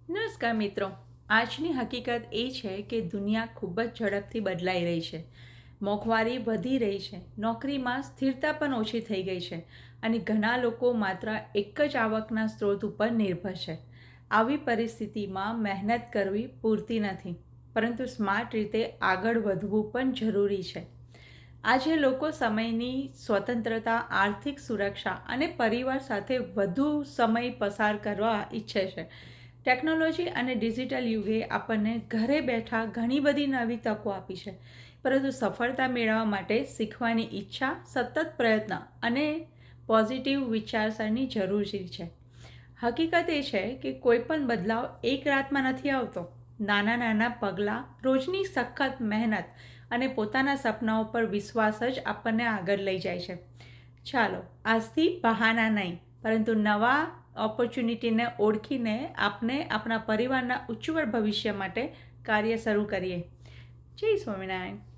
નમસ્કાર મિત્રો. આજની હકીકત એ છે કે દુનિયા ખૂબ જ ઝડપથી બદલાઈ રહી છે. મોંઘવારી વધી રહી છે, નોકરીમાં સ્થિરતા પણ ઓછી થઈ ગઈ છે અને ઘણા લોકો માત્ર એક જ આવકના સ્ત્રોત ઉપર નિર્ભર છે. આવી પરિસ્થિતિમાં મહેનત કરવી પૂરતી નથી, પરંતુ સ્માર્ટ રીતે આગળ વધવું પણ જરૂરી છે. આજે લોકો સમયની સ્વતંત્રતા, આર્થિક સુરક્ષા અને પરિવાર સાથે વધુ સમય પસાર કરવા ઈચ્છે છે. ટેકનોલોજી અને ડિજિટલ યુગે આપણને ઘરે બેઠા ઘણી બધી નવી તકો આપી છે, પરંતુ સફળતા મેળવવા માટે શીખવાની ઈચ્છા, સતત પ્રયત્ન અને પોઝિટિવ વિચારસરણી જરૂરી છે. હકીકત એ છે કે કોઈ પણ બદલાવ એક રાતમાં નથી આવતો. નાના નાના પગલાં, રોજની સખત મહેનત અને પોતાના સપનાઓ પર વિશ્વાસ જ આપણને આગળ લઈ જાય છે. ચાલો આજથી બહાના નહીં, પરંતુ નવા ઓપોર્ચ્યુનિટીને ઓળખીને આપણે આપણા પરિવારના ઉજ્જવળ ભવિષ્ય માટે કાર્ય શરૂ કરીએ. જય સ્વામિનારાયણ.